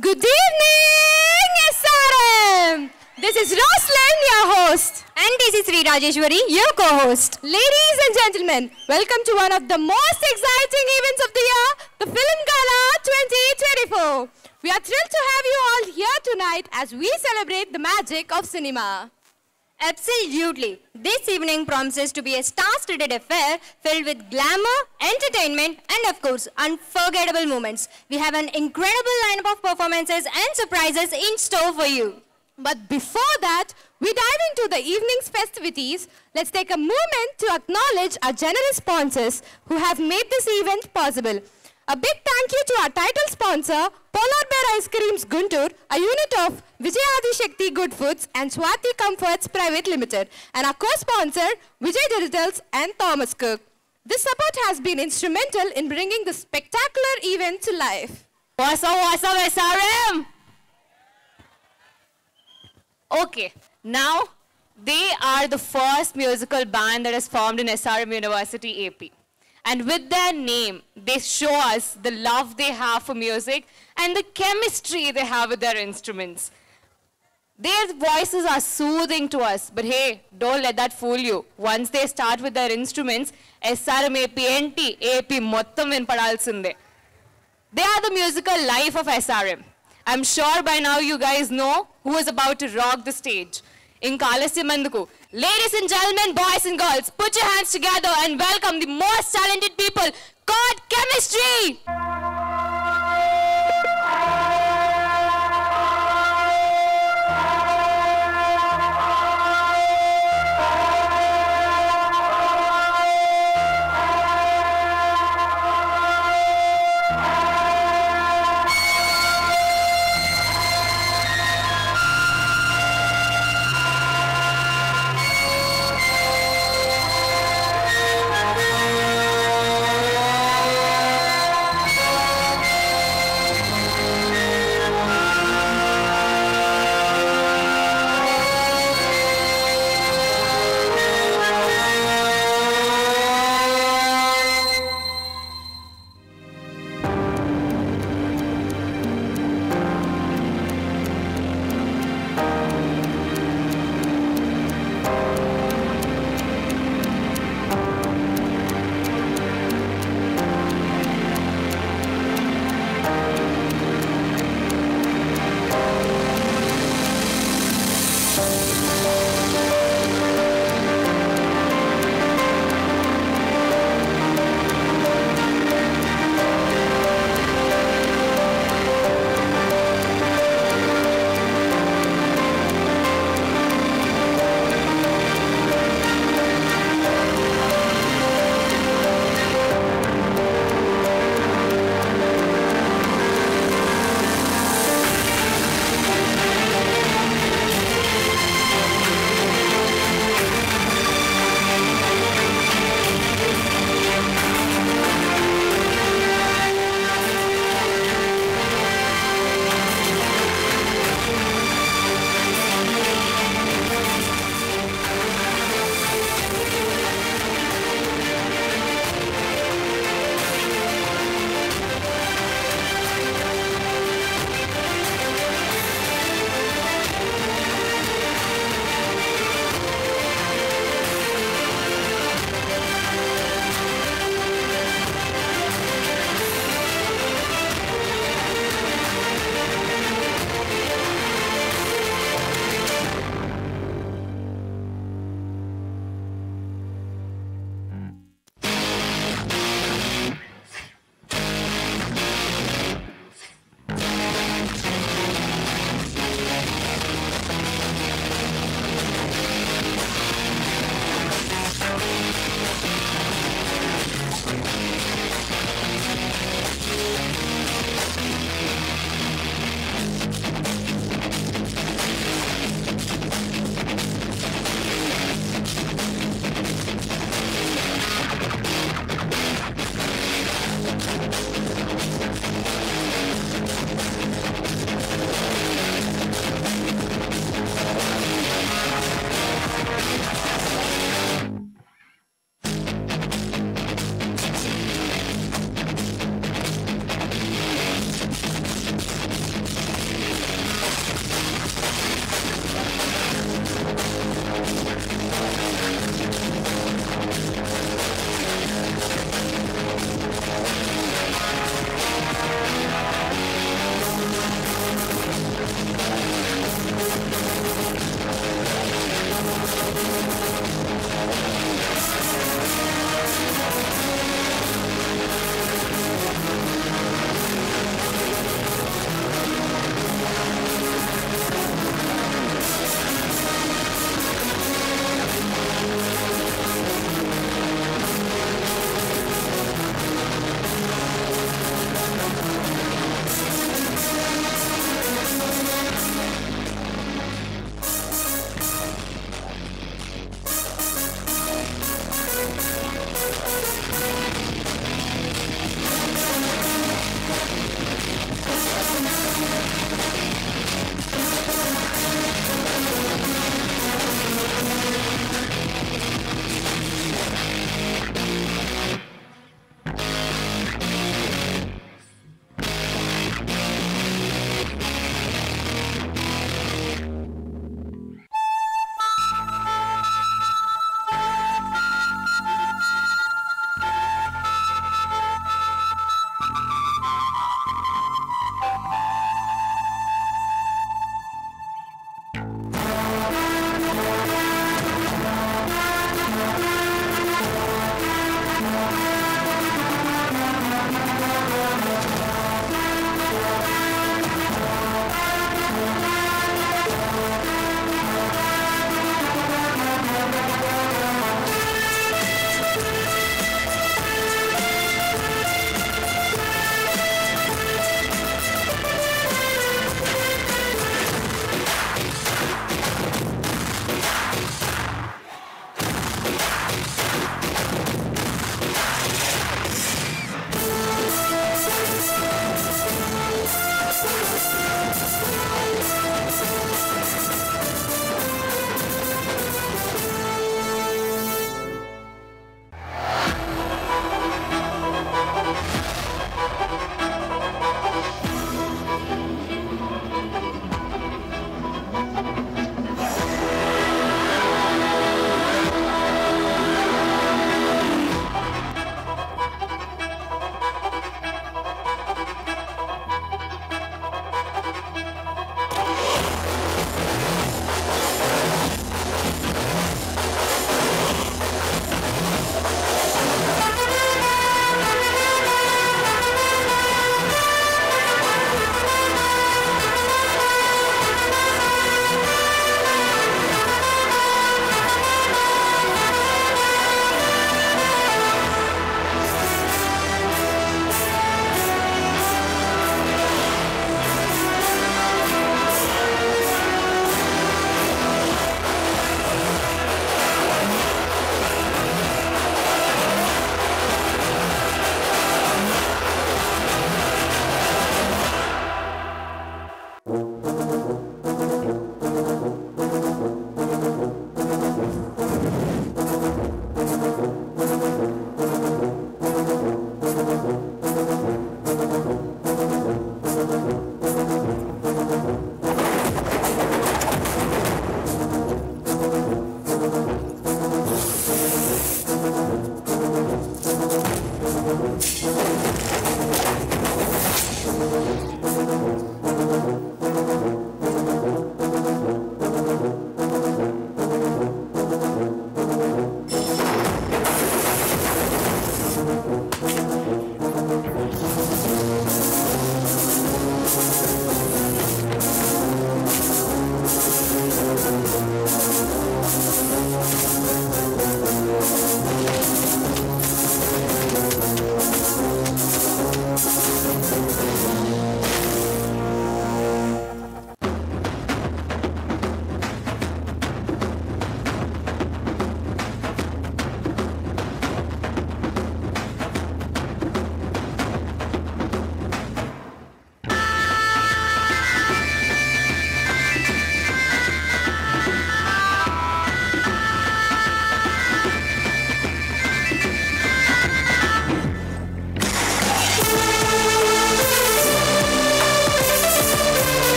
Good evening, SRM! This is Roslyn, your host. And this is Sri Rajeshwari, your co-host. Ladies and gentlemen, welcome to one of the most exciting events of the year, the Film Gala 2024. We are thrilled to have you all here tonight as we celebrate the magic of cinema. Absolutely. This evening promises to be a star-studded affair filled with glamour, entertainment, and of course, unforgettable moments. We have an incredible lineup of performances and surprises in store for you. But before that, we dive into the evening's festivities. Let's take a moment to acknowledge our generous sponsors who have made this event possible. A big thank you to our title sponsor, Polar Bear Ice Creams Guntur, a unit of Vijay Shakti Good Foods and Swati Comforts Private Limited, and our co-sponsor, Vijay Digitals and Thomas Cook. This support has been instrumental in bringing this spectacular event to life. What's up, SRM? Okay, now they are the first musical band that has formed in SRM University, AP. And with their name, they show us the love they have for music and the chemistry they have with their instruments. Their voices are soothing to us, but hey, don't let that fool you. Once they start with their instruments, SRM AP, NT, AP, mottam vinpadalsinde. They are the musical life of SRM. I'm sure by now you guys know who is about to rock the stage. In Kalasya Manduku. Ladies and gentlemen, boys and girls, put your hands together and welcome the most talented people called Chemistry!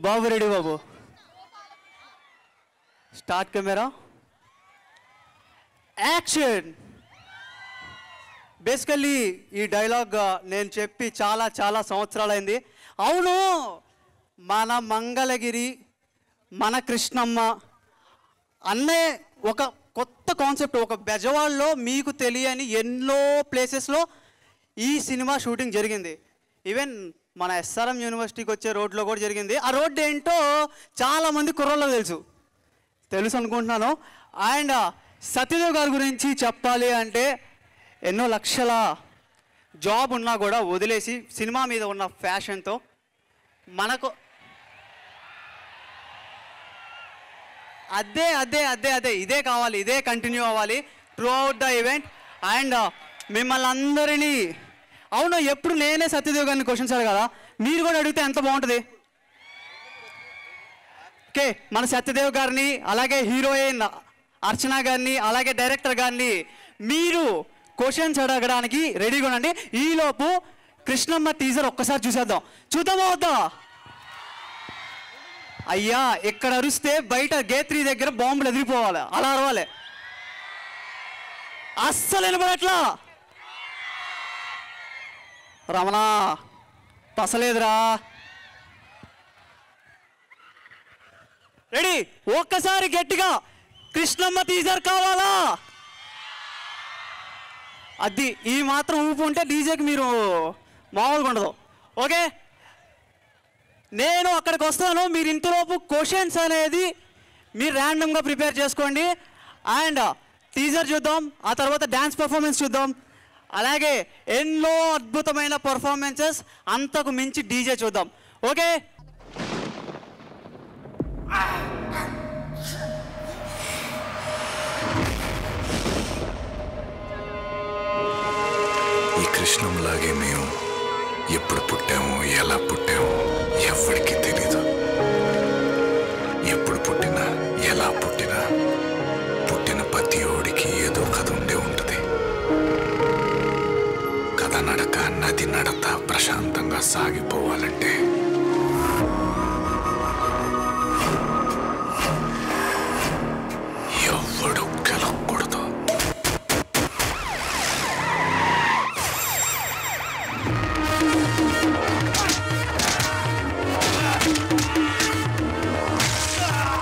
బాబు ready బాబు. Start camera, action. Basically ఈ dialogue నేను చెప్పి చాలా చాలా సంవత్సరాలైంది. అవును, మన మంగళగిరి, మన కృష్ణమ్మ అన్నే ఒక కొత్త కాన్సెప్ట్. ఒక బెజవాడలో మీకు తెలియని ఎన్నో ప్లేసెస్లో ఈ సినిమా షూటింగ్ జరిగింది. ఈవెన్ మన ఎస్ఆర్ఎం యూనివర్సిటీకి వచ్చే రోడ్లో కూడా జరిగింది. ఆ రోడ్డు ఏంటో చాలామంది కుర్రోళ్ళకి తెలుసు అనుకుంటున్నాను. అండ్ సత్యదేవ్ గారి గురించి చెప్పాలి అంటే ఎన్నో లక్షల జాబ్ ఉన్నా కూడా వదిలేసి సినిమా మీద ఉన్న ఫ్యాషన్తో మనకు అదే అదే అదే అదే ఇదే కావాలి, ఇదే కంటిన్యూ అవ్వాలి through out the event. And మిమ్మల్ని అందరినీ, అవును ఎప్పుడు నేనే సత్యదేవ్ గారిని క్వశ్చన్స్ అడగాలా, మీరు కూడా అడిగితే ఎంత బాగుంటుంది. ఓకే, మన సత్యదేవ్ గారిని, అలాగే హీరోయిన్ అర్చన గారిని, అలాగే డైరెక్టర్ గారిని మీరు క్వశ్చన్స్ అడగడానికి రెడీగా ఉండండి. ఈలోపు కృష్ణమ్మ టీజర్ ఒక్కసారి చూద్దామా వద్దా? అయ్యా ఇక్కడ అరిస్తే బయట గేట్ 3 దగ్గర బాంబులు ఎదిరిపోవాలి, అలా అరవాలి. అస్సలు వినపడట్లా. రమణ పసలేదురా. రెడీ? ఒక్కసారి గట్టిగా కృష్ణమ్మ టీజర్ కావాలా? అది ఈ మాత్రం ఊపు ఉంటే డీజేకి మీరు మామూలుగా ఉండదు. ఓకే, నేను అక్కడికి వస్తాను. మీరు ఇంతలోపు క్వశ్చన్స్ అనేది మీరు ర్యాండమ్గా ప్రిపేర్ చేసుకోండి. అండ్ టీజర్ చూద్దాం, ఆ తర్వాత డ్యాన్స్ పర్ఫార్మెన్స్ చూద్దాం, అలాగే ఎన్నో అద్భుతమైన పర్ఫార్మెన్సెస్, అంతకు మించి డీజే చూద్దాం. ఓకే, ఈ కృష్ణంలాగే మేము ఎప్పుడు పుట్టామో ఎలా పుట్టామో ఎవరికి తెలీదు. ఎప్పుడు పుట్టినా ఎలా పుట్టినా పుట్టిన ప్రతి ఓడికి ఏదో కథ ఉండే ఉంటుంది. కథ నడక నది నడత ప్రశాంతంగా సాగిపోవాలంటే ఎవడు గెలవకూడదు.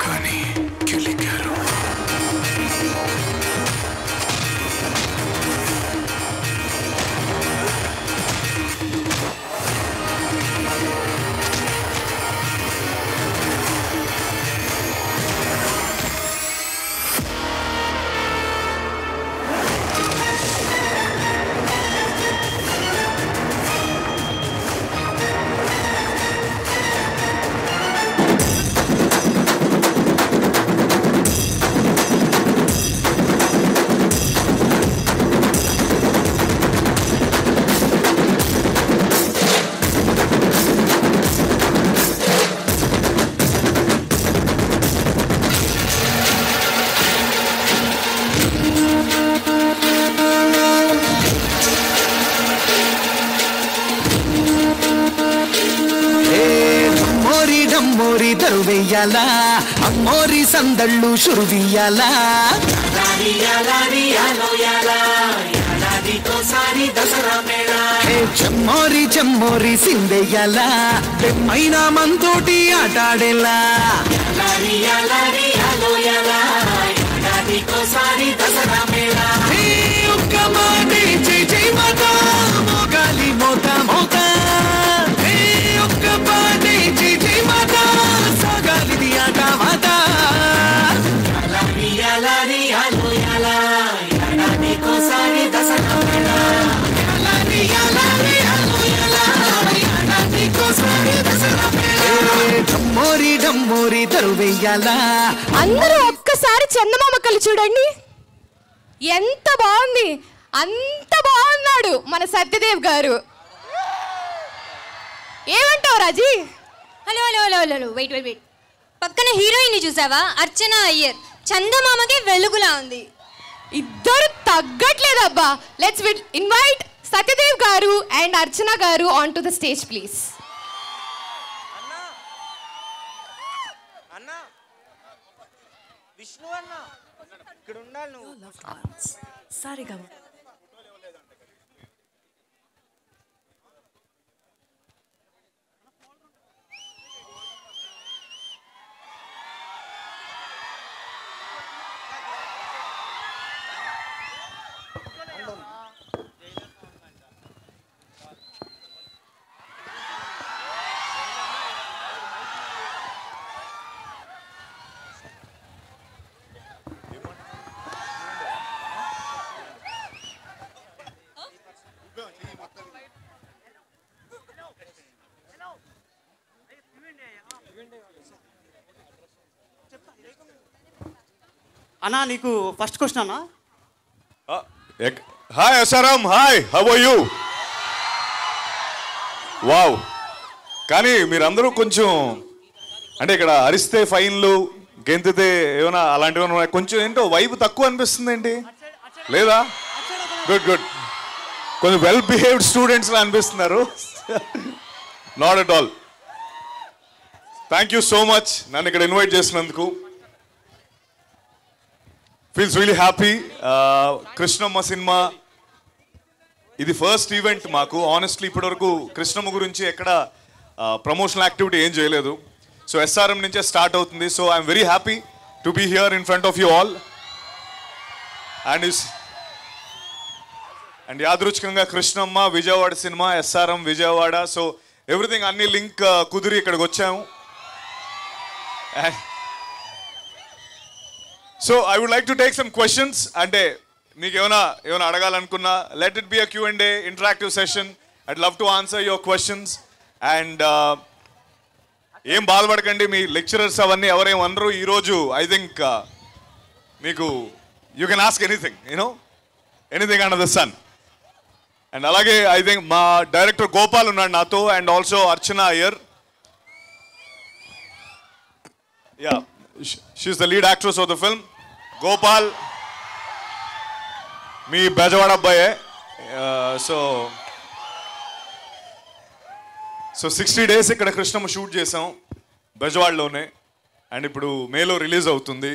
కానీ గెలిగారు. అమ్మోరి దరువెయ్యాలా, అమ్మోరి సందళ్ళు షురువియ్యాలా, చెమ్మోరి చెమ్మోరి సిందెయ్యాలా, పెమ్మైనా మంతోటి ఆటాడేలా, ఒక్క మాటే జై జై మాతా, మోగాలి మోత మోత, ఒక్క పాటే జై జై మాతా, సాగాలిది ఆట మాట. డమ్మోరి డమ్మోరి తరువెయ్యాలా. అందరూ ఒక్కసారి చందమామ కళ్ళు చూడండి, ఎంత బాగుంది, అంత బాగున్నాడు మన సత్యదేవ్ గారు. ఏమంటావు Raji? Hello hello hello hello wait wait wait, పక్కన హీరోయిన్ చూసావా? అర్చన అయ్యర్, చందమామకి వెలుగులా ఉంది. ఇద్దరు తగ్గట్లేదబ్బా. లెట్స్ ఇన్వైట్ సత్యదేవ్ గారు and Archana garu on to the stage please. Vishnu అన్న ఇక్కడ ఉండాలి నువ్వు. సారీగా అన్నా నీకు ఫస్ట్ క్వశ్చన్ అన్నా. Hi Asaram, hi, how are you? Wow. కానీ మీరందరూ కొంచెం అంటే ఇక్కడ అరిస్తే ఫైన్లు, గెంతితే ఏమైనా అలాంటివి ఉన్నాయి, కొంచెం ఏంటో వైబ్ తక్కువ అనిపిస్తుంది ఏంటి? లేదా? Good good. కొంచెం వెల్ బిహేవ్డ్ స్టూడెంట్స్ లా అనిపిస్తున్నారు. Not at all. Thank you so much నన్ను ఇక్కడ ఇన్వైట్ చేసినందుకు. Feels really happy. Krishnamma cinema ఇది ఫస్ట్ ఈవెంట్ మాకు. ఆనెస్ట్లీ ఇప్పటివరకు కృష్ణమ్మ గురించి ఎక్కడ ప్రమోషనల్ యాక్టివిటీ ఏం చేయలేదు. సో ఎస్ఆర్ఎం నుంచే స్టార్ట్ అవుతుంది. So I'm very happy to be here in front of you all. And యాదృచ్ఛికంగా Krishnamma, Vijayawada cinema, SRM Vijayawada, so everything అన్ని లింక్ కుదిరి ఇక్కడికి వచ్చాము. So I would like to take some questions. అంటే మీకు ఏమైనా అడగాలనుకున్నా, let it be a Q&A interactive session. I'd love to answer your questions. And ఏం బాధపడకండి, మీ లెక్చరర్స్ అవన్నీ ఎవరేం అనరు. ఈరోజు ఐ థింక్ మీకు you can ask anything, anything under the sun. And అలాగే ఐ థింక్ మా డైరెక్టర్ గోపాల్ ఉన్నాడు నాతో, and also Archana Iyer. Yeah, she's the lead actress of the film. Gopal మీ బెజవాడ అబ్బాయే. సో 60 days ఇక్కడ కృష్ణమ్మ షూట్ చేసాం బెజవాడలోనే. అండ్ ఇప్పుడు మేలో రిలీజ్ అవుతుంది.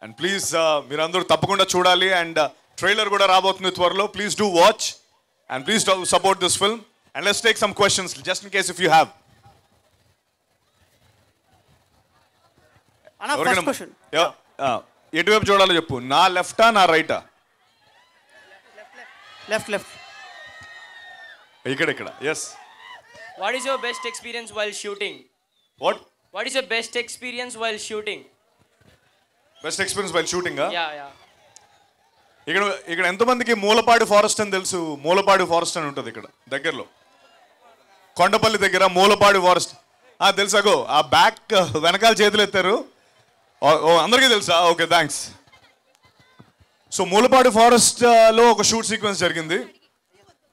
అండ్ ప్లీజ్ మీరందరూ తప్పకుండా చూడాలి. అండ్ ట్రైలర్ కూడా రాబోతుంది త్వరలో. Please do watch and please support this film. And let's take some questions just in case if you have. ఎటువైపు చూడాలో చెప్పు. నా లెఫ్టా నా రైటా? లెఫ్ట్. ఇక్కడ. Yes. What is your best experience while shooting? What is your best experience while shooting? Best experience while shooting. Yeah. ఇక్కడ ఎంతమందికి Mulapadu forest అని తెలుసు? మూలపాడు ఫారెస్ట్ అని ఉంటుంది ఇక్కడ దగ్గరలో, కొండపల్లి దగ్గర మూలపాడు ఫారెస్ట్. తెలుసాగో ఆ బ్యాక్ వెనకాల చేతులు ఎత్తారు. అందరికీ తెలుసా? Okay, thanks. సో మూలపాడు ఫారెస్ట్లో ఒక షూట్ సీక్వెన్స్ జరిగింది.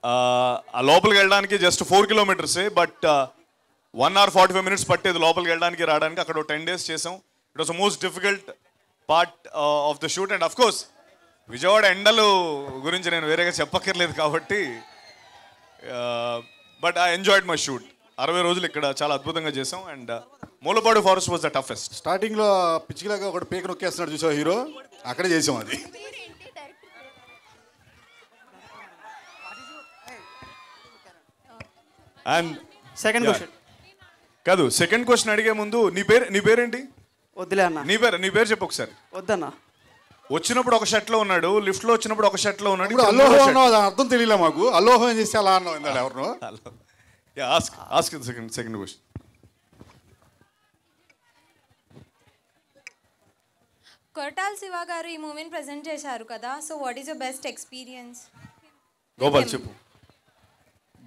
ఆ లోపలికి వెళ్ళడానికి just 4 kilometers, but 1 hour 45 minutes పట్టేది లోపలికి వెళ్ళడానికి రావడానికి. అక్కడ 10 days చేసాం. It was the most difficult part of the shoot. And of course Vijayawada ఎండలు గురించి నేను వేరేగా చెప్పక్కర్లేదు కాబట్టి, but I enjoyed my shoot. 60 రోజులు ఇక్కడ చాలా అద్భుతంగా చేసాం. And Mulapadu forest was the toughest. స్టార్టింగ్లో పిచ్చిలాగా ఒకటి పీక నొక్కేస్తున్నాడు చూసావు హీరో, అక్కడే చేసాం అది. అండ్ సెకండ్ క్వశ్చన్ కాదు, సెకండ్ క్వశ్చన్ అడిగే ముందు నీ పేరేంటి? వద్దులే అన్న. నీ పేరు చెప్పు ఒకసారి. వద్దన్నా. వచ్చినప్పుడు ఒక షర్ట్లో ఉన్నాడు, లిఫ్ట్లో వచ్చినప్పుడు ఒక షర్ట్లో ఉన్నాడు. ఇప్పుడు అల్లోహం అన్నావు, అది అర్థం తెలియలే మాకు. అల్లోహం చేస్తే అలా అన్నావు ఇందాడు ఎవరు? Ask second question. Koratala Siva garu ఈ మూవీని ప్రెజెంట్ చేశారు కదా, so what is your best experience? Gopal చెప్పు.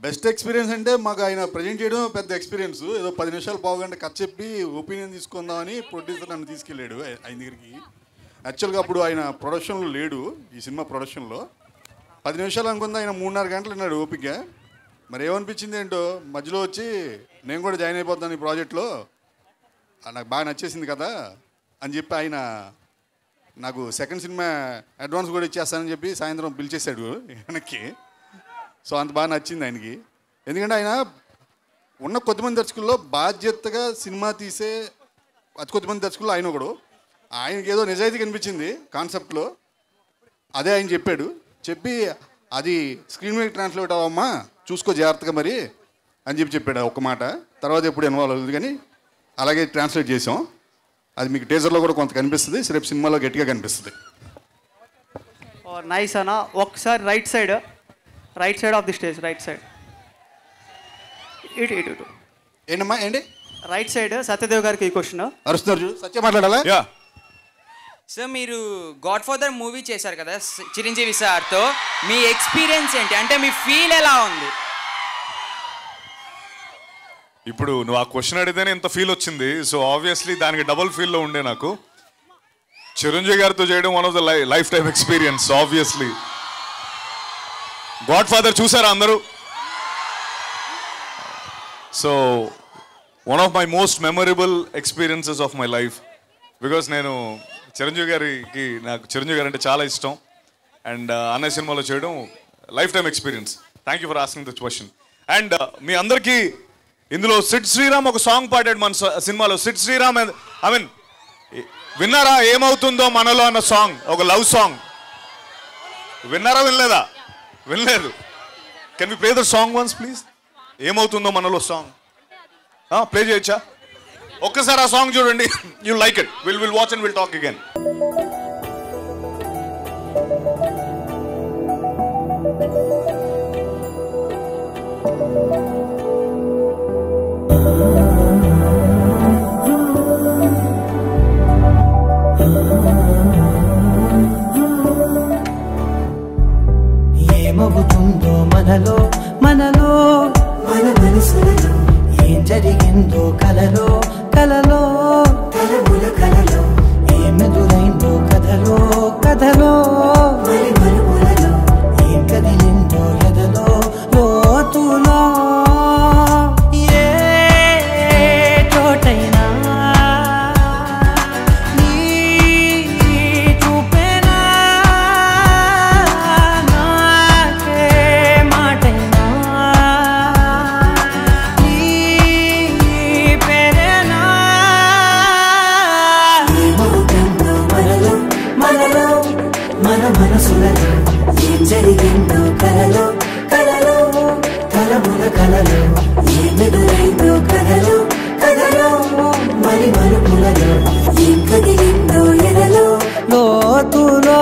బెస్ట్ ఎక్స్పీరియన్స్ అంటే మాకు ఆయన ప్రజెంట్ చేయడం పెద్ద ఎక్స్పీరియన్స్. ఏదో 10 నిమిషాలు పావుగంట కథ చెప్పి ఒపీనియన్ తీసుకుందామని ప్రొడ్యూసర్ నన్ను తీసుకెళ్ళాడు ఆయన దగ్గరికి. యాక్చువల్గా అప్పుడు ఆయన ప్రొడక్షన్లో లేడు, ఈ సినిమా ప్రొడక్షన్లో. 10 నిమిషాలు అనుకుంది, ఆయన 3.5 గంటలు అన్నాడు ఓపిక. మరి ఏమనిపించింది ఏంటో, మధ్యలో వచ్చి నేను కూడా జాయిన్ అయిపోతాను ఈ ప్రాజెక్ట్లో, నాకు బాగా నచ్చేసింది కదా అని చెప్పి ఆయన నాకు సెకండ్ సినిమా అడ్వాన్స్ కూడా ఇచ్చేస్తానని చెప్పి సాయంత్రం పిలిచేశాడు వెనక్కి. సో అంత బాగా నచ్చింది ఆయనకి. ఎందుకంటే ఆయన ఉన్న కొద్దిమంది దర్శకుల్లో బాధ్యతగా సినిమా తీసే అతి కొద్దిమంది దర్శకుల్లో ఆయన ఒకడు. ఆయనకి ఏదో నిజాయితీ కనిపించింది కాన్సెప్ట్లో, అదే ఆయన చెప్పి అది స్క్రీన్ మీద ట్రాన్స్లేట్ అవ్వమ్మా, చూసుకో జాగ్రత్తగా మరి అని చెప్పాడు ఒక మాట. తర్వాత ఎప్పుడు ఇన్వాల్వ్ అవ్వలేదు కానీ అలాగే ట్రాన్స్లేట్ చేసాం. అది మీకు టీజర్లో కూడా కొంత కనిపిస్తుంది, రేపు సినిమాలో గట్టిగా కనిపిస్తుంది. నైస్ అన్న. ఒకసారి right side of the stage, right side. ఇటు ఏంటమ్మా ఏంటి? Right side. సత్యదేవ్ గారికి ఈ క్వశ్చన్. అరుస్తున్నారు, సత్య మాట్లాడాలా? సార్ మీరు గాడ్ ఫాదర్ మూవీ చేశారు కదా చిరంజీవి సార్తో, మీ ఎక్స్పీరియన్స్ ఏంటి? అంటే మీ ఫీల్ ఎలా ఉంది? ఇప్పుడు నువ్వు ఆ క్వశ్చన్ అడిగితేనే ఇంత ఫీల్ వచ్చింది. సో ఆబ్వియస్లీ దానికి డబుల్ ఫీల్లో ఉండే నాకు. చిరంజీవి గారితో చేయడం one of the life time experience obviously. God father చూసారా అందరూ? So one of my most memorable experiences of my life. Because నేను చిరంజీవి గారికి, నాకు చిరంజీవి గారు అంటే చాలా ఇష్టం. అండ్ అన్నయ్య సినిమాలో చేయడం life time experience. Thank you for asking this question. And మీ అందరికీ ఇందులో సిడ్ శ్రీరామ్ ఒక సాంగ్ పాడాడు మన సినిమాలో. సిడ్ శ్రీరామ్ ఐ మీన్ విన్నారా? ఏమవుతుందో మనలో అన్న సాంగ్, ఒక లవ్ సాంగ్. విన్నారా? వినలేదా? వినలేదు. Can we play the song once please? ఏమవుతుందో మనలో సాంగ్ ప్లే చేయొచ్చా? ఒక్కసారి ఆ సాంగ్ చూడండి. You like it. Will watch and will talk again. ఏమవుతుందో మనలో మనలో మన మనసులలో, ఏం జరిగిందో కలలో కలలో కలముల కలలో, ఏమెదురైందో కథలో కథలో మరి మరుపులలో, ఏం కదిలిందో ఎదలో లోతులో. ఏ చోటైనా నీ చూపేనా, నాకే మాటైనా నీ పేరేనా. ఏమవుతుందో మనలో మనలో మన మనసులలో, ఏం జరిగిందో కలలో కలలో కలముల కలలో, ఏమెదురైందో కథలో కథలో మరి మరుపులలో, ఏం కదిలిందో ఎదలో లోతులో.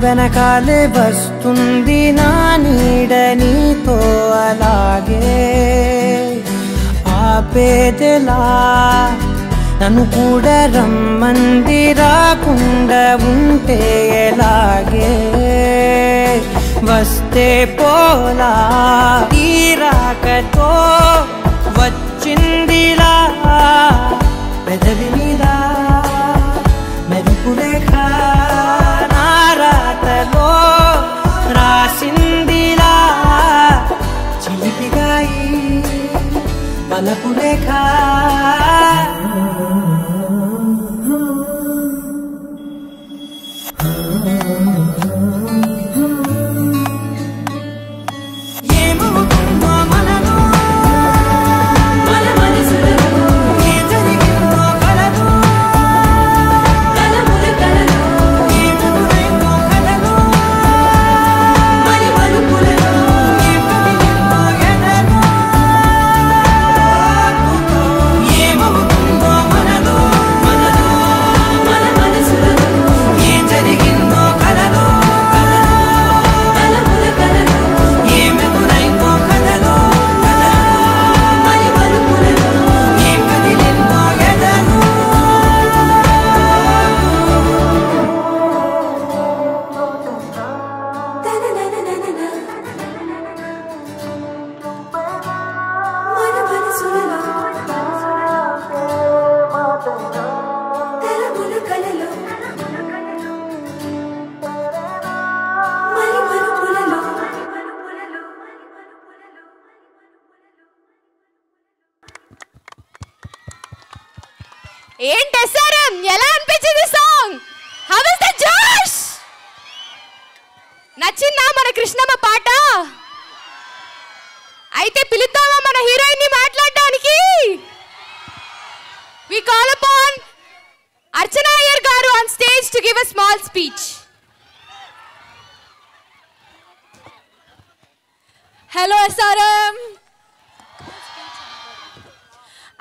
వెనకాలే వస్తుంది నా నీడ నీతో అలాగే, ఆపేదెలా నన్ను కూడా రమ్మంది, రాకుండా ఉంటే ఎలాగే. వస్తే పోలా ఈ రాకతో వచ్చిందిలా, పెదవి మీద మెరుపులేఖ నారాతలో రాసిందిలా, చిలిపిగాయి మలపులేఖ. ఏమవుతుందో మనలో మన మనసులలో, ఏం జరిగిందో కలలో కలముల కలలో, ఏమెదురైందో కథలో మరి మరుపులలో, ఏం కదిలిందో ఎదలో. ఏమవుతుందో మనలో మనలో మన మనసులలో, ఏం జరిగిందో కలలో కలముల కలలో, ఏమెదురైందో కథలో మరి మరుపులలో, ఏం కదిలిందో ఎదలో. మన మనసులలో కలముల కలలో, మరి మరుపులలో. ఏంటి ఎస్ఆర్ఎం, ఎలా అనిపించింది సాంగ్? హౌ ఇస్ ద జోష్? నచ్చిందా మన కృష్ణమ్మ పాట? అయితే పిలుద్దామా మన హీరోయిన్ ని మాట్లాడడానికి?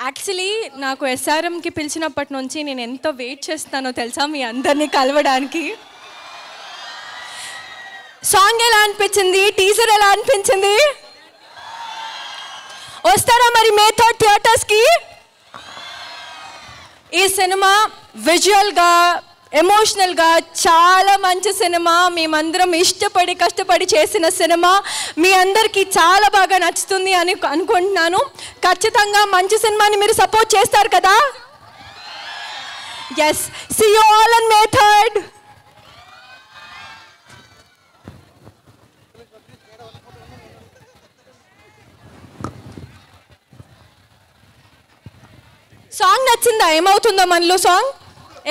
యాక్చువల్లీ నాకు ఎస్ఆర్ఎంకి పిలిచినప్పటి నుంచి నేను ఎంతో వెయిట్ చేస్తానో తెలుసా మీ అందరినీ కలవడానికి. సాంగ్ ఎలా అనిపించింది, టీజర్ ఎలా అనిపించింది? వస్తారా మరి మే 3 థియేటర్స్కి? ఈ సినిమా విజువల్గా ఎమోషనల్గా చాలా మంచి సినిమా. మేమందరం ఇష్టపడి కష్టపడి చేసిన సినిమా మీ అందరికీ చాలా బాగా నచ్చుతుంది అని అనుకుంటున్నాను. ఖచ్చితంగా మంచి సినిమాని మీరు సపోర్ట్ చేస్తారు కదా? Yes, see you all on May 3. Song నచ్చిందా? ఏమవుతుందో మనలో సాంగ్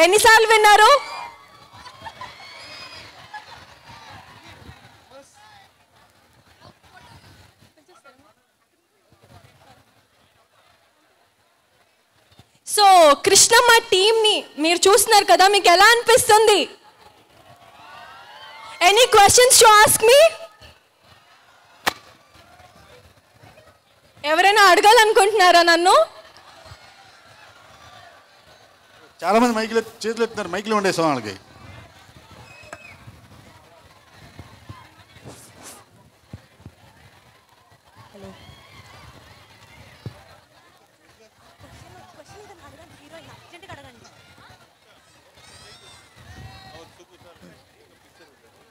ఎన్నిసార్లు విన్నారు? సో కృష్ణమ్మ టీమ్ని మీరు చూస్తున్నారు కదా, మీకు ఎలా అనిపిస్తుంది? Any questions to ask me? ఎవరైనా అడగాలనుకుంటున్నారా నన్ను? చాలా మంది మైకులు చేతులు ఎత్తున్నారు, మైకులు ఉండేసాం వాళ్ళకి.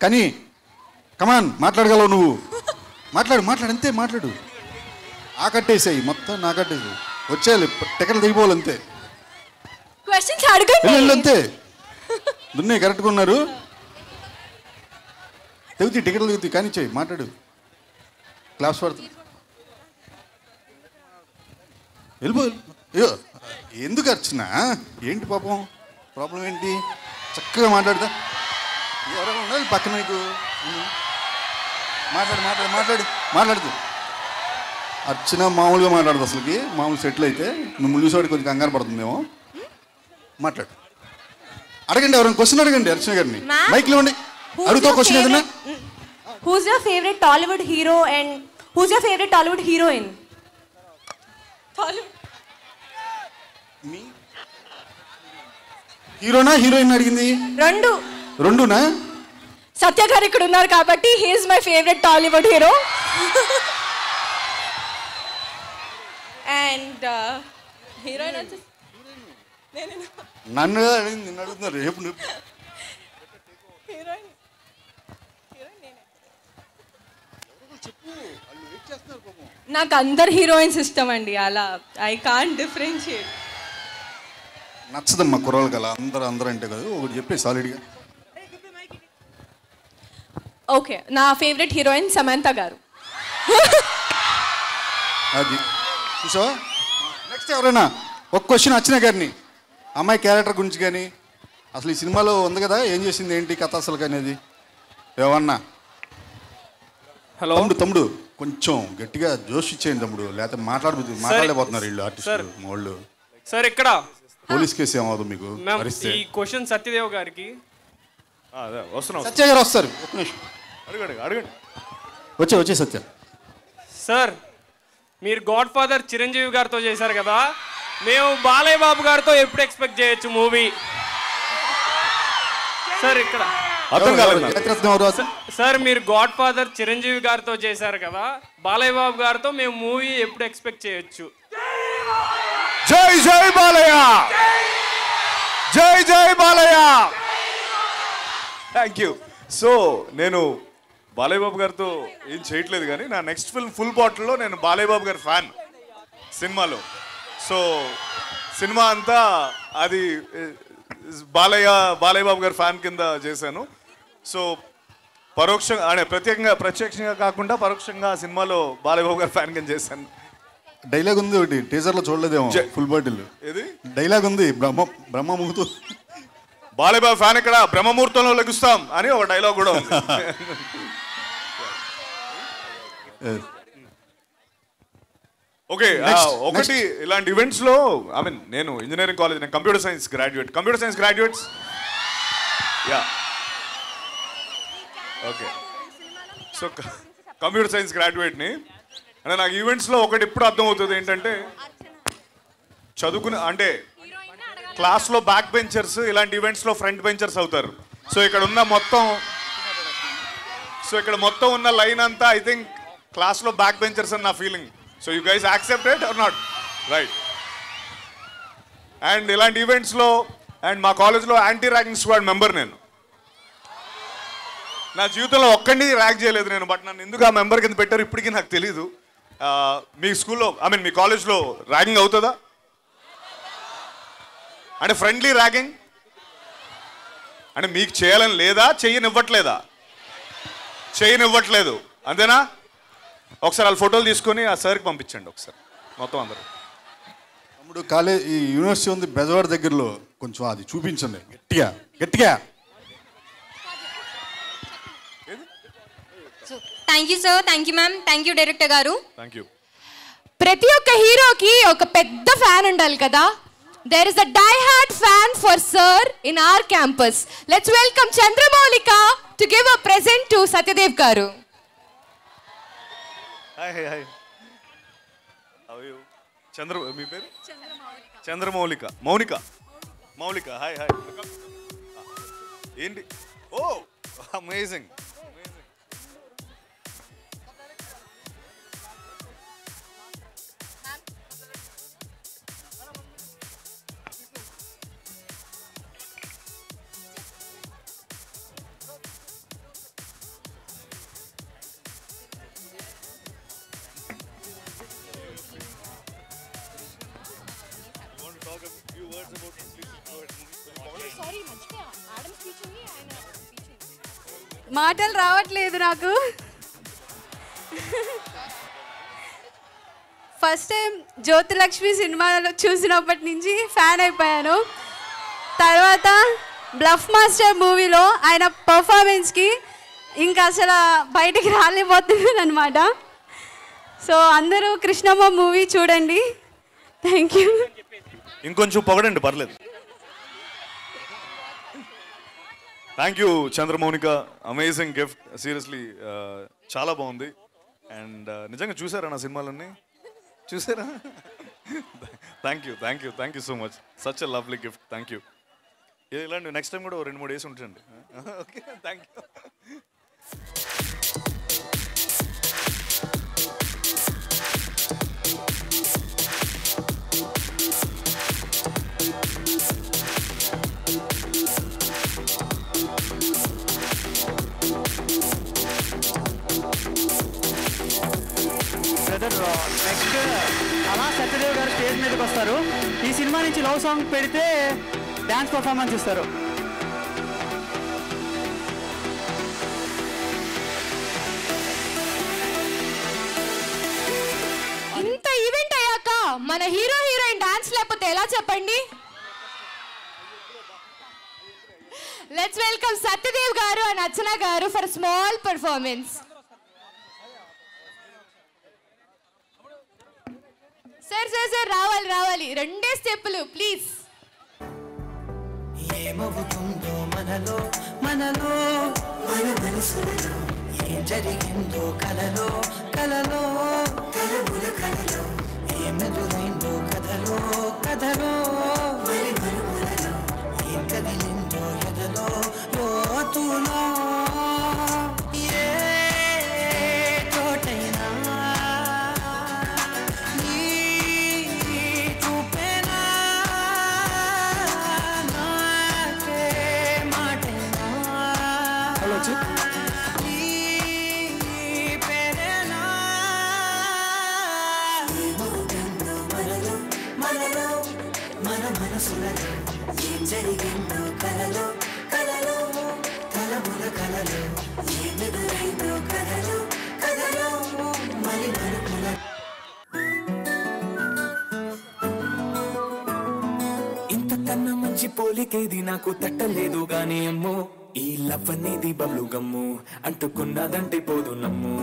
కానీ కమాన్ మాట్లాడగలవు నువ్వు. మాట్లాడు మాట్లాడు అంతే, మాట్లాడు. ఆకట్టేసాయి మొత్తం, నాకట్టేసాయి. వచ్చేయాలి, టికెట్లు దిగిపోవాలి అంతే. క్వశ్చన్స్ అడగండి అంతే. దున్నే కరెక్ట్గా ఉన్నారు. తెగుతాయి టికెట్లు దిగుతాయి, కానీ చేయి మాట్లాడు. క్లాస్ పడుతుంది, వెళ్ళిపో. అయ్యో ఎందుకు అర్చన, ఏంటి పాపం, ప్రాబ్లం ఏంటి? చక్కగా మాట్లాడుతా. ఎవరైనా ఉండాలి పక్కన నీకు. మాట్లాడు మాట్లాడు మాట్లాడు మాట్లాడుతూ. అర్చన మామూలుగా మాట్లాడదు అసలుకి. మామూలు సెటిల్ అయితే నువ్వు ముళ్ళుసోడి కొంచెం కంగారు పడుతుందేమో. మాట్లాడు, అడగండి, ఎవరైనా క్వశ్చన్ అడగండి అర్చన గారిని. మైక్లో ఇవ్వండి, అడుగుతా క్వశ్చన్ ఏదన్నా. Who's your favourite Tollywood hero and who's your favourite Tollywood heroine? హీరోనా హీరోయిన్ అడిగింది? రెండునా? సత్య గారు ఇక్కడ ఉన్నారు కాబట్టి he is my favourite Tollywood hero. And heroine వచ్చేసి నన్ను అడిగింది, నిన్ను అడుగుతున్నారు. రేపు నాకు అందరు హీరోయిన్స్ ఇష్టం అండి, అలా ఐ కాంట్ డిఫరెన్షియేట్. నచ్చదమ్మా కుర్రాళ్ళు కదా, అందరూ అంటే కదా, ఒకటి చెప్పే సాలిడ్గా. ఓకే, నా ఫేవరెట్ హీరోయిన్ సమంత గారు. అది చూసావా? నెక్స్ట్ ఎవరైనా ఒక క్వశ్చన్ అర్చన గారిని, అమ్మాయి క్యారెక్టర్ గురించి కానీ, అసలు ఈ సినిమాలో ఉంది కదా, ఏం చేసింది ఏంటి కథ అసలు అనేది ఏమన్నా. హలో తమ్ముడు కొంచెం గట్టిగా జోష్ ఇచ్చేయండి తమ్ముడు, లేకపోతే మాట్లాడలేకపోతున్నారు వీళ్ళు ఆర్టిస్టులు వాళ్ళు. సార్ ఇక్కడ పోలీస్ కేసు ఏమవుదు మీకు? ఈ క్వశ్చన్ సత్యదేవ్ గారికి. సత్య గారు వస్తారు, ఒక నిమిషం అడగండి. వచ్చే సత్య. సార్ మీరు గాడ్ ఫాదర్ చిరంజీవి గారితో చేశారు కదా, మేము బాలయ్య బాబు గారితో ఎప్పుడు ఎక్స్పెక్ట్ చేయొచ్చు మూవీ? సార్ ఇక్కడ సార్ మీరు గాడ్ ఫాదర్ చిరంజీవి గారితో చేశారు కదా, బాలయ్య బాబు గారితో మేము మూవీ ఎప్పుడు ఎక్స్పెక్ట్ చేయొచ్చు? జై జై బాలయ్య, జై జై బాలయ్య. Thank you. సో నేను బాలయ్య బాబు గారితో ఏం చేయట్లేదు, కానీ నా నెక్స్ట్ ఫిల్మ్ ఫుల్ బాటిల్లో నేను బాలయ్య బాబు గారి ఫ్యాన్ సినిమాలో. సో సినిమా అంతా అది బాలయ్య బాబు గారి ఫ్యాన్ కింద చేశాను. సో పరోక్షంగా ప్రత్యక్షంగా కాకుండా పరోక్షంగా సినిమాలో బాలయ్య బాబు గారి ఫ్యాన్ కింద చేశాను. డైలాగ్ ఉంది ఒకటి, టీజర్లో చూడలేదేమో, ఫుల్ బాటిల్ ఏది డైలాగ్ ఉంది, బ్రహ్మముహూర్తం బాలయ్య బాబు ఫ్యాన్ ఇక్కడ బ్రహ్మముహూర్తంలో లెగుస్తాం అని ఒక డైలాగ్ కూడా ఉంది. ఓకే, ఒకటి ఇలాంటి ఈవెంట్స్ లో ఐ మీన్ నేను ఇంజనీరింగ్ కాలేజ్, నేను computer science graduates yeah okay. So computer science గ్రాడ్యుయేట్ని అంటే నాకు ఈవెంట్స్లో ఒకటి ఎప్పుడు అర్థమవుతుంది ఏంటంటే చదువుకునే అంటే క్లాస్లో బ్యాక్ బెంచర్స్ ఇలాంటి ఈవెంట్స్లో ఫ్రంట్ బెంచర్స్ అవుతారు. సో ఇక్కడ మొత్తం ఉన్న లైన్ అంతా ఐ థింక్ క్లాస్లో బ్యాక్ బెంచర్స్ అని నా feeling. So you guys accept it or not? Right. And ఇలాంటి ఈవెంట్స్లో అండ్ మా కాలేజ్లో యాంటీ ర్యాగింగ్ స్క్వాడ్ మెంబర్ నేను. నా జీవితంలో ఒక్కడిని ర్యాక్ చేయలేదు నేను, బట్ నన్ను ఎందుకు ఆ మెంబర్ కింద పెట్టారు ఇప్పటికీ నాకు తెలీదు. మీ స్కూల్లో మీ కాలేజ్లో ర్యాగింగ్ అవుతుందా? అంటే ఫ్రెండ్లీ ర్యాగింగ్ అంటే మీకు చేయాలని లేదా, చేయనివ్వట్లేదు అంతేనా? ఒకసారి వాళ్ళ ఫోటోలు తీసుకొని ఆ సార్కి పంపించండి ఒకసారి మొత్తం అందరూ. తమ్ముడు కాలేజ్ ఈ యూనివర్సిటీ ఉంది బెజవాడ దగ్గరలో, కొంచెం అది చూపించండి గట్టిగా. Thank you sir, thank you ma'am, thank you director garu. Thank you. ప్రతి ఒక్క హీరోకి ఒక పెద్ద ఫ్యాన్ ఉండాలి కదా. There is a die-hard fan for Sir in our campus. Let's welcome Chandramoulika to give a present to Satyadev Garu. Hi. How are you? మీ పేరు? Chandramoulika. Moulika. Hi. ఏంటి? Oh, amazing. మాటలు రావట్లేదు నాకు. ఫస్ట్ టైం జ్యోతిలక్ష్మి సినిమాలో చూసినప్పటి నుంచి fan అయిపోయాను. తర్వాత బ్లఫ్ మాస్టర్ మూవీలో ఆయన పర్ఫార్మెన్స్కి ఇంకా అసలు బయటికి రాలేకపోతున్నాను అనమాట. సో అందరూ కృష్ణమ్మ మూవీ చూడండి. Thank you. ఇంకొంచెం పొగడండి పర్లేదు. Thank you Chandramoulika, amazing gift, seriously చాలా బాగుంది. అండ్ నిజంగా చూసారా నా సినిమాలన్నీ? చూసారా? Thank you so much. Such a lovely gift. Thank you. ఇలాంటి నెక్స్ట్ టైం కూడా 2-3 డేస్ ఉంటుందండి. Okay, thank you. నెక్స్ట్ అలా సత్యదేవ్ గారు స్టేజ్ మీదకి వస్తారు. ఈ సినిమా నుంచి లవ్ సాంగ్ పెడితే డ్యాన్స్ పర్ఫార్మెన్స్ ఇస్తారు. ఇంత ఈవెంట్ అయ్యాక మన హీరో హీరోయిన్ డాన్స్ లేకపోతే ఎలా చెప్పండి? లెట్స్ వెల్కమ్ సత్యదేవ్ గారు అండ్ అర్చన గారు ఫర్ స్మాల్ పర్ఫార్మెన్స్. సార్ రావాలి 2 స్టెప్పులు ప్లీజ్. ఏమవుతుందో మనలో మన మనసులో, ఏం జరిగిందో కలలో ఏమెదురైందో కథలో మరుపులలో, ఏం కదిలిందో ఎదలో లోతులో, ఏ చోటైనా ఏం జరిగిందో కలలో ఏమెదురైందో కథలో మరుపులలో. ఇంతకన్నా మంచి పోలికేది నాకు తట్టలేదు గానీ అమ్మో, ఈ లవ్ అనేది బబ్లు గమ్ము, అంటుకున్నదంటే పోదు నమ్ము.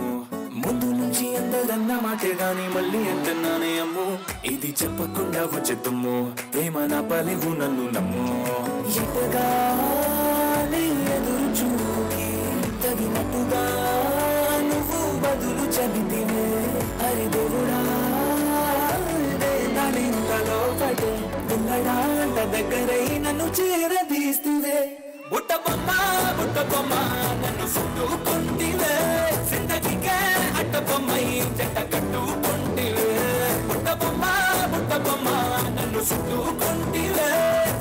ముందు నుంచి అందరన్న మాటే గాని మళ్ళీ అంటున్నానే అమ్ము, ఇది చెప్పకుండా వచ్చేతుమ్ము, ప్రేమ నా పలివు నన్ను నమ్ము. ఎటగానే ఎదురు చూకి తగినట్టుగా నువ్వు బదులు చెబితివే, అరి దేవుడా నానింతలో పడే ఎక్కడంట దగ్గరై నన్ను చేరదీస్తువే బుట్ట బొమ్మ నన్ను చుట్టుకుంటివే జిందగీకే అట్ట బొమ్మై జంట కట్టుకుంటివే బుట్ట బొమ్మ నన్ను చుట్టుకుంటివే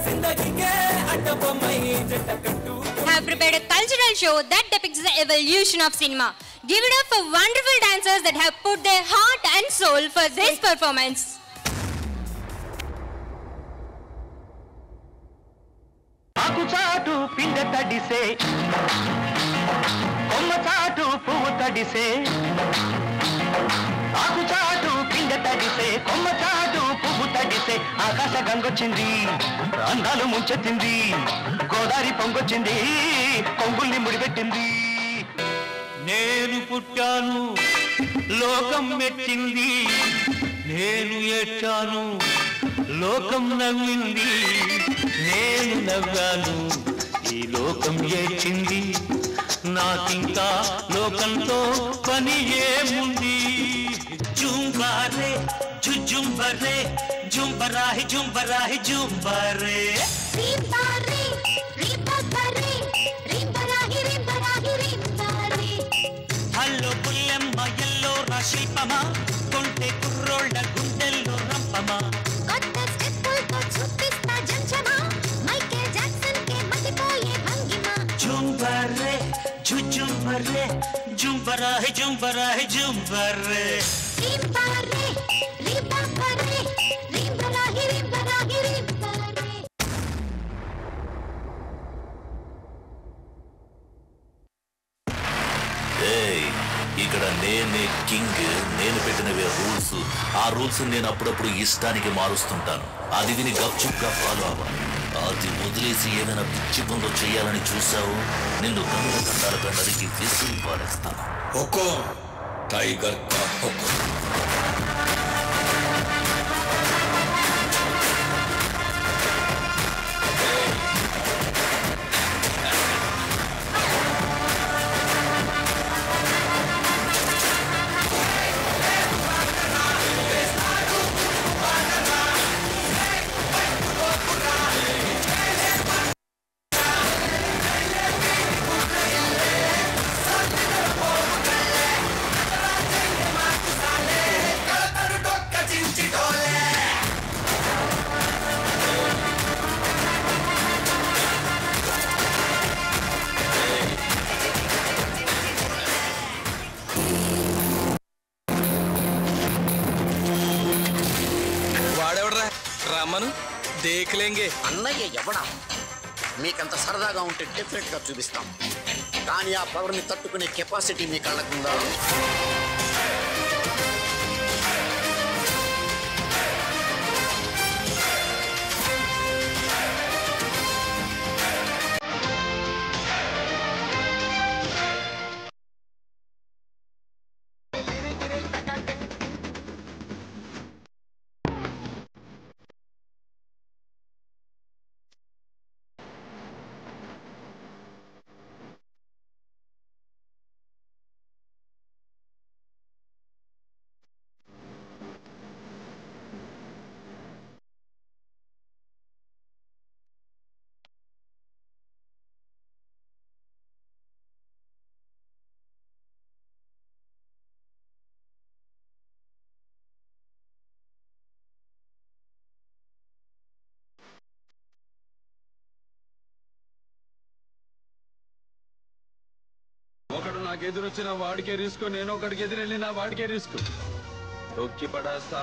జిందగీకే అట్ట బొమ్మై జంట కట్టు have prepared a cultural show that depicts the evolution of cinema. Give it up for wonderful dancers that have put their heart and soul for this performance. ఆకుచాటు పిండ తడిసే కొమ్మచాటు పువ్వు తడిసే ఆకుచాటు పిండ తడిసే కొమ్మచాటు పువ్వు తడిసే ఆకాశ గంగొచ్చింది అందాలు ముంచెత్తింది గోదావరి పొంగొచ్చింది కొంగుల్ని ముడిపెట్టింది నేను పుట్టాను లోకం మెచ్చింది నేను ఏడ్చాను లోకం నవ్వింది నేను నవ్వాను ఈ లోకం ఏడ్చింది నాకింకా లోకంతో పని ఏముంది జుంబారే జుంబరే జుంబరాహి జుంబరాహి జుంబరే హలో పుల్లెమ్మ ఎల్లో రాశిల్పమా కొంటే కుర్రోళ్ళ గుండెల్లో రంపమా జుంబరే జుంబరే జుంబరాహి జుంబరాహి జుంబరే ఇక్కడ నేనే కింగ్ నేను పెట్టినవే రూల్స్ ఆ రూల్స్ నేను అప్పుడప్పుడు ఇష్టానికి మారుస్తుంటాను అది విని గప్చుప్గా ఫాలో అవ్వాలి అది వదిలేసి ఏదైనా పిచ్చి పనులు చేయాలని చూసావు నిన్ను గంగ కండాలుగా నరికి విసిరి పాడేస్తాను హుకుం టైగర్ కా హుకుం రమ్మను దేఖలేంగే అన్నయ్య ఎవడా మీకంత సరదాగా ఉంటే డెఫినెట్ గా చూపిస్తాం కానీ ఆ పవర్ ని తట్టుకునే కెపాసిటీ మీ కళ్ళకుందా ఒకడు నాకు ఎదురొచ్చిన వాడికే రిస్క్ నేను ఒకడికి ఎదురెళ్ళిన వాడికే రిస్క్ తొక్కి పడేస్తా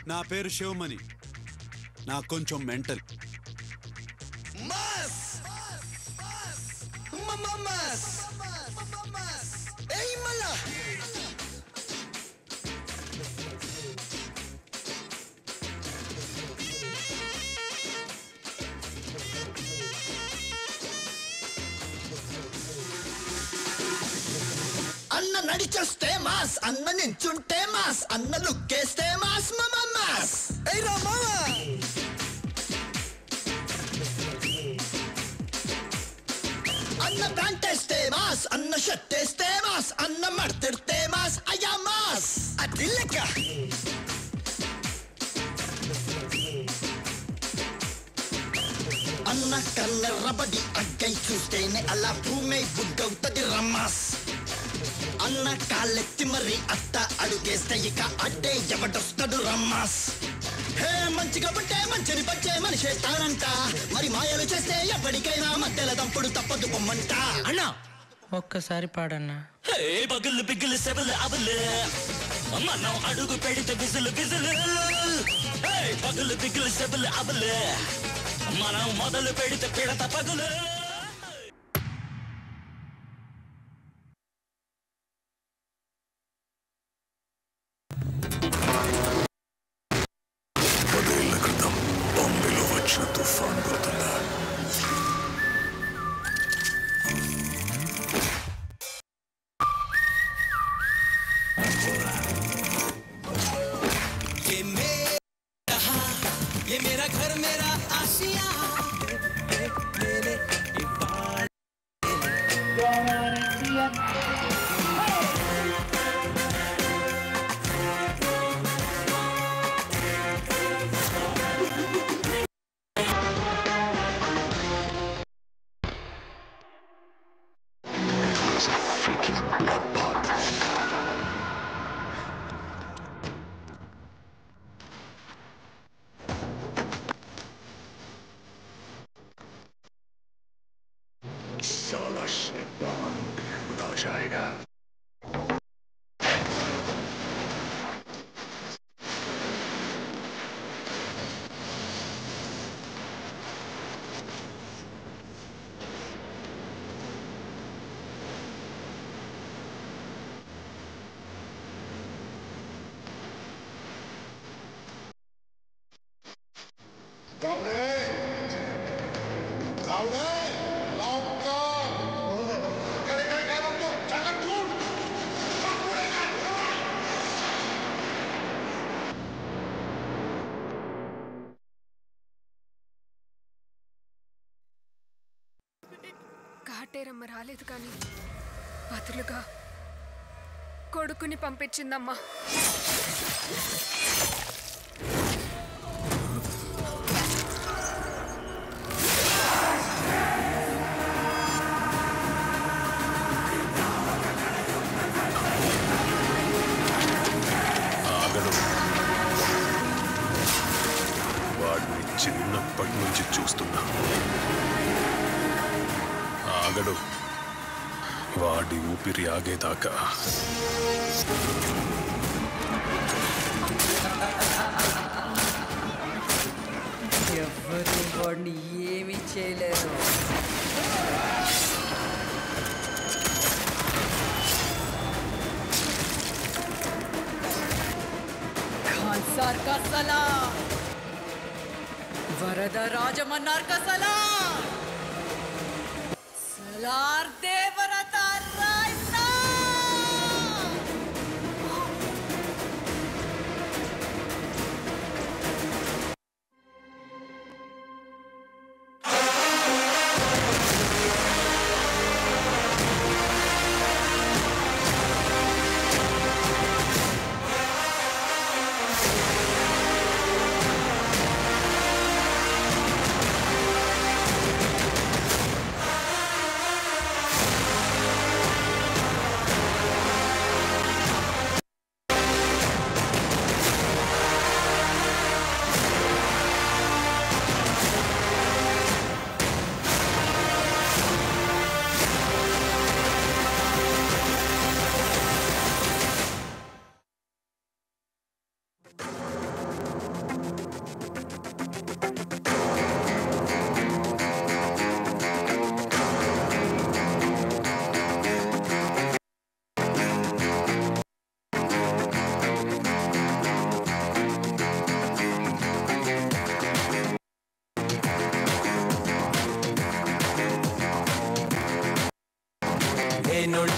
నా పేరు శివమణి. నాకు కొంచెం మెంటల్. అన్న నడిచొస్తే మాస్, అన్న నించుంటే మాస్, అన్న లుక్కేస్తే మాస్ మాస్. అన్న ప్యాంట్ వేస్తే మాస్, అన్న షర్ట్ వేస్తే మాస్, అన్న మడతెడితే మాస్, అయ్యా మాస్. అది లెక్క. అన్న కన్నెర్రబడి అగ్గై చూస్తేనే అలా భూమి బుడ్డవుతుంది రమ్మాస్. అన్న కాళ్ళెత్తి మరి అత్త అడుగేస్తే ఇక అడ్డే ఎవడొస్తాడు రమ్మాస్. హే మంచిగా పుట్టే మంచిని పచ్చే మనిషే తానంట, మరి మాయలు చేస్తే ఎప్పటికైనా మధ్యల దంపుడు తప్పదు పొమ్మంట. అన్నా ఒక్కసారి పాడన్నా. హే పగులు పిగులు సెబులు అబులు మనం అడుగు పెడితే విజులు విజులు. హే పగులు పిగులు సెబులు అబులు మనం మొదలు పెడితే పిడత పగులు. తుఫాన్ గుర్తుందా? ये मेरा घर मेरा आशिया साला शैतान खुदा जाएगा. కాటేరమ్మ రాలేదు కానీ బదులుగా కొడుకుని పంపించిందమ్మా. వాడిని చిన్నప్పటి నుంచి చూస్తున్నా. ఆగడు. వాడి ఊపిరి ఆగేదాకా. ఎవ్వరూ వాడిని ఏమీ చేయలేరు. खानसार का सलाम, वरदराजमन्नार का सलाम, सलार देवरता रायता.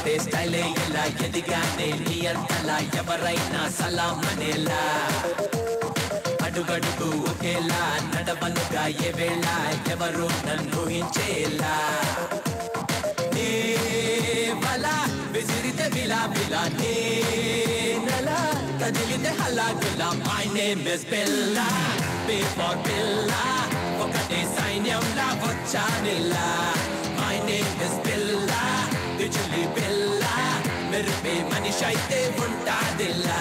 ఒకటే స్టైలే ఇలా ఎదిగానే నీ అంతలా ఎవరైనా సలాం అనేలా అడుగడుగు ఒకేలా నడవనుగా ఏ వేళ ఎవరు నన్ను ఊహించేలా నే వలా విసిరితే బిలా బిలా నే నలా కదిలితే హలాగులా my name is Billa before బిల్లా ఒకటే సైన్యంలా వచ్చానిలా మై నేమ్ ఇస్ బిల్లా బిజులి బిల్లా మెరుపే మనిషి అయితే ఉంటాదిల్లా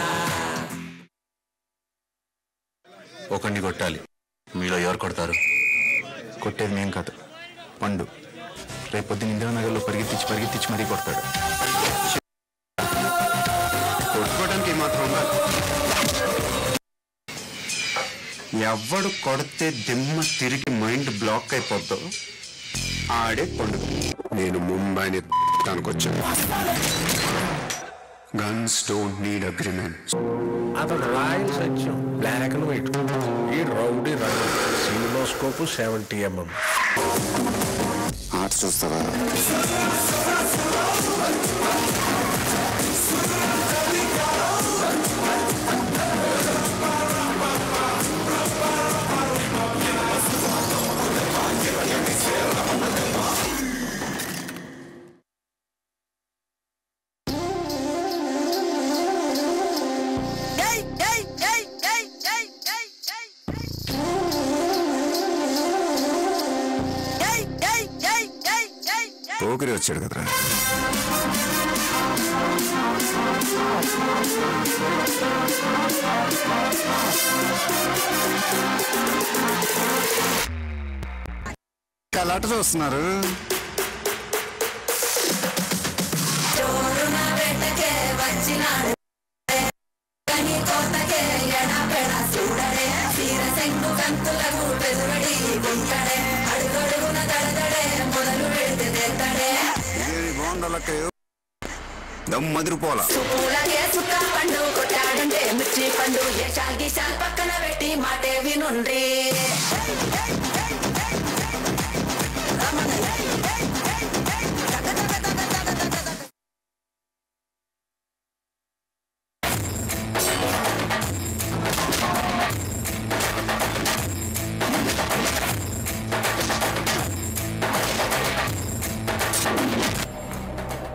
ఒకరిని కొట్టాలి. మీలో ఎవరు కొడతారు? కొట్టేది మేం కాదు, పండు. రేపొద్దున ఇందిరానగర్లో పరిగెత్తించి మరీ కొడతాడు. కొట్టుకోవడానికి మాత్రం ఉండాలి. ఎవడు కొడితే దిమ్మ తిరిగి మైండ్ బ్లాక్ అయిపోద్దో ఆడే పండు. నేను ముంబైని దానికొచ్చాను. Guns don't need agreement. Athadu రాయల్ సత్యం, బ్లాక్ అండ్ వైట్. ఈ rowdy run cinemascope 70mm. Arts చూస్తావా? పోకిరి వచ్చాడు కదరా. కలాట చూస్తున్నారు. దమ్మదిరిపోలా పక్కన పెట్టి మాటే వినుండ్రి.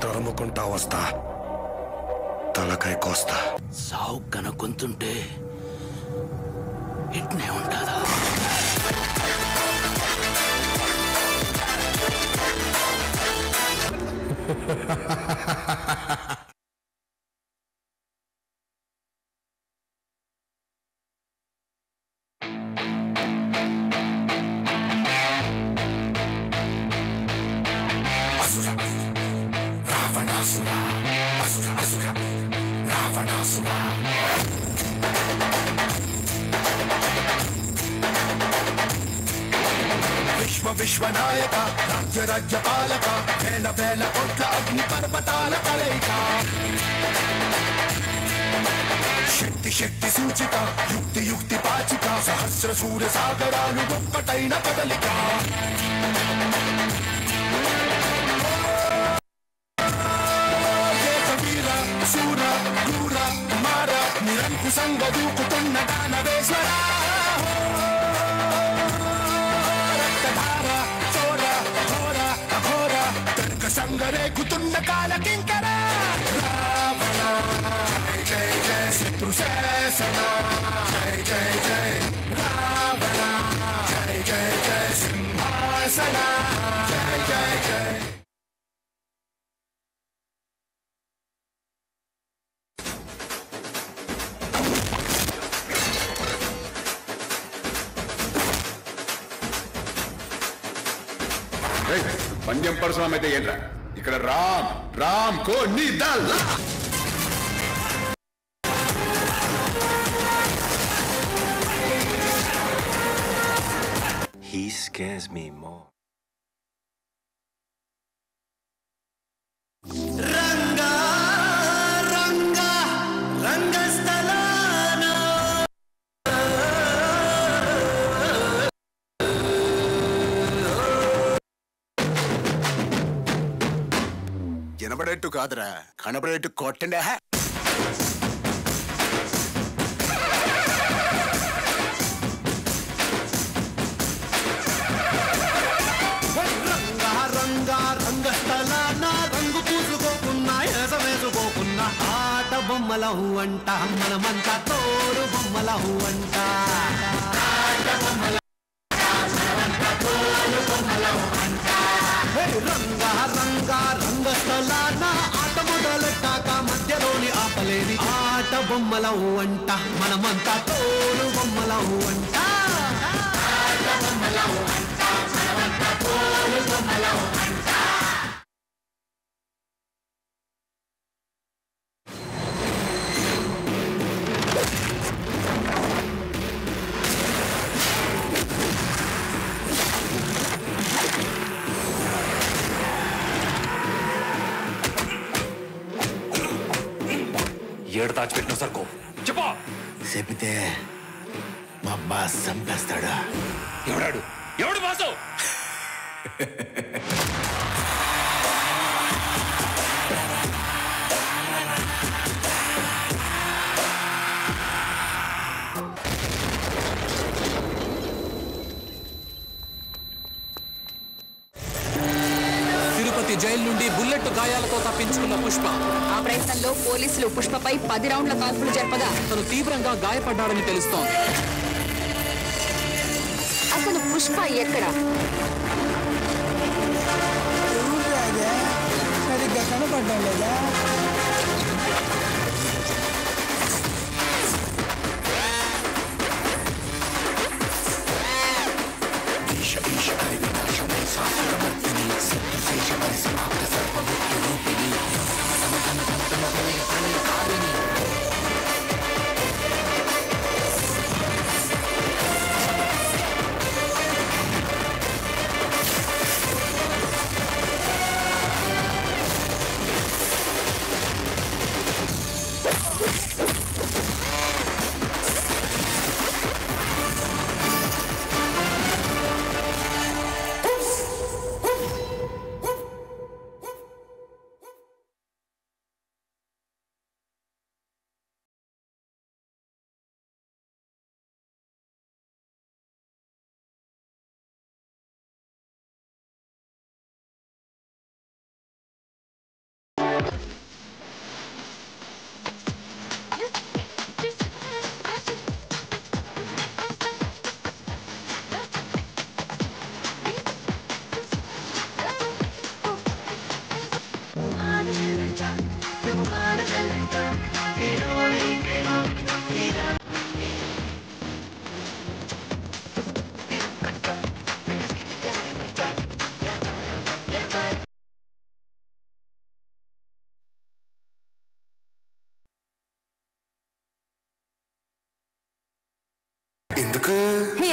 తరుముకుంటా వస్తా, తలకాయ కోస్తా. సావు కనుక్కుంటుంటే ఇట్నే ఉంటుందా? విశ్వనాయక రాజ్య పాలక వేల వేల కోట్ల అగ్ని పర్వతాల కలయిక శక్తి సూచిక యుక్తి పాచిక సహస్ర సూర్య సాగరాలు ఒక్కటైన కదలిక వీర శూర క్రూర మార నిరంకుశంగా దూకుతున్న దానవేశ్వర సంగరేగుతున్న కాలకింకర రావణ జై జై శత్రు శాసన జై జై జై రావణ జై జై జై సింహాసన జై జై జై. పందెం పరశురామ్ అయితే ఏంట్రా? ఇక్కడ రామ్ కో నీ దల్లా. He scares me more. వినబడేట్టు కాదురా, కనబడేట్టు కొట్టండి. రంగస్థలాన రంగు పూసుకోకున్నా వేసుకోకున్నా ఆట బొమ్మలహు అంట మనమంతా తోడు బొమ్మలహు అంట. రంగస్థలాన ఆట మొదలెట్టాక మధ్యలోని ఆపలేని ఆట బొమ్మలహు అంట మనమంతా తోడు బొమ్మలహు అంట. ఏడు దాచిపెట్టిన సరుకు చెప్పా. చెబితే మా బాస్ చంపేస్తాడా? ఎవడాడు? ఎవడు బాసు? తిరుపతి జైలు నుండి బుల్లెట్ గాయాలతో తప్పించుకున్న పుష్ప. ఆ ప్రయత్నంలో పోలీసులు పుష్పపై 10 రౌండ్ల కాల్పులు జరపగా తను తీవ్రంగా గాయపడ్డాడని తెలుస్తోంది. అసలు పుష్ప ఎక్కడ? సరిగ్గా కనపడ్డం లేదా?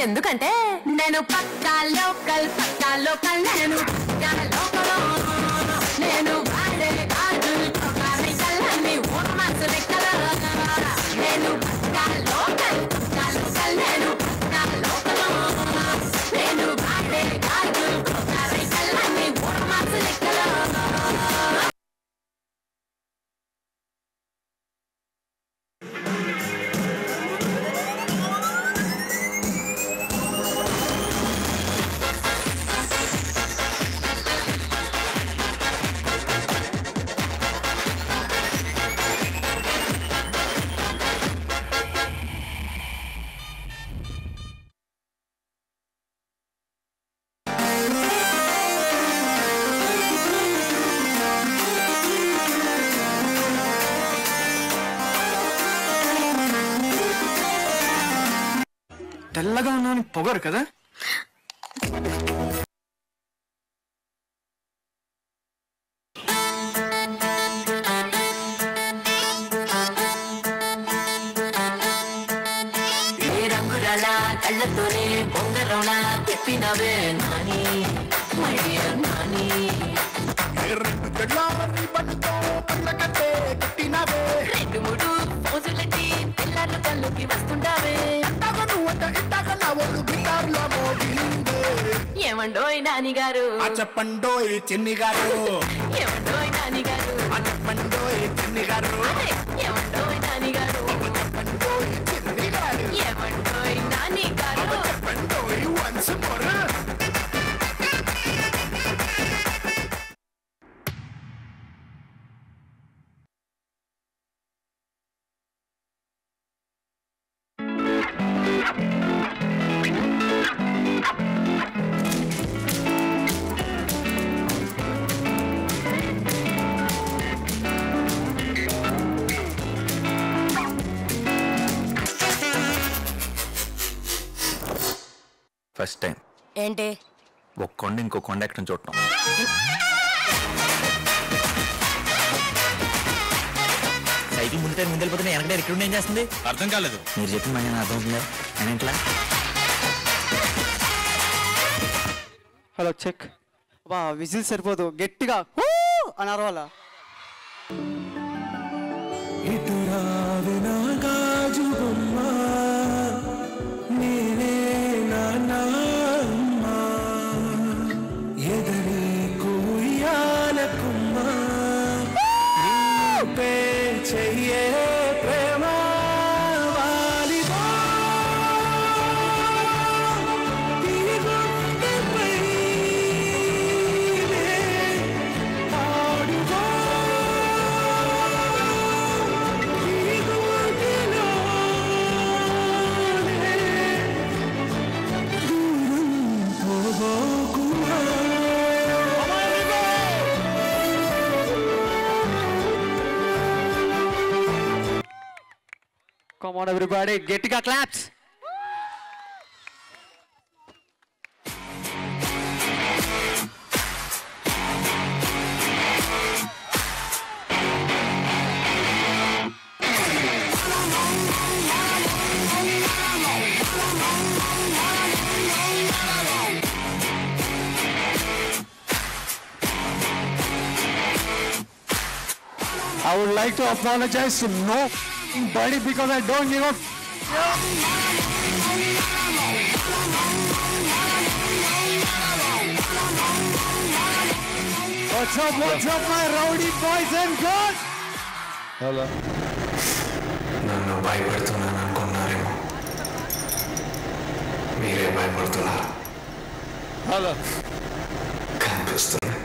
ఎందుకంటే నేను పక్కా లోకల్ నేను నేను వాడే గాజులు కల్లని మనసు లెక్కల నేను పక్కా లోకల్ నేను పక్కా లోకల్ నేను వాడే గాజులు కల్లని మనసు లెక్కల. తెల్లగా ఉన్నాను పొగరు కదా. కళ్ళతోనే బొంగరంలా చెప్పినవే నాని నాని రెండు మూడు పోజులకి పిల్లలు కళ్ళుకి వస్తుంటావే. ఏమండోయ్ నాని గారు, చెప్పండోయ్ చిన్ని గారు, ఏమండోయ్ నాని గారు, చిన్ని గారు ఏమంటోయ్ నాని గారు చెప్పండోయ్ చిన్ని గారు ఏమంటోయ్ నాని గారు చెప్పండోయ్ వన్స్ మోర్ ఫస్ట్ టైం ఏంటి ఒక కొండ ఇంకో కొండ ఎక్కడ చూడటం. సైకిల్ ముందు ముందు వెళ్ళిపోతున్నా వెనకడే ఇక్కడ ఏం చేస్తుంది అర్థం కాలేదు. మీరు చెప్పిన మళ్ళీ అర్థం అవుతుంది అని ఎట్లా? హలో చెక్ వా విజిల్ సరిపోదు గట్టిగా అని అరవాలా. ఇటురా వినాగాజు బొమ్మ నేనే నాన్నమ్మ ఎదరి కుయ్యాలకుమ్మ నీపే చెయ్యే ప్రేమ వాలిబా ఈ గుండెపై ఆడుగా Come on everybody, గట్టిగా claps. I would like to apologize to nobody because I don't give a What's up my rowdy boys and girls? Hello నన్ను భయపెడుతున్నాను అనుకున్నారేమో, మీరే భయపడుతున్నారు. హలో కనిపిస్తుంది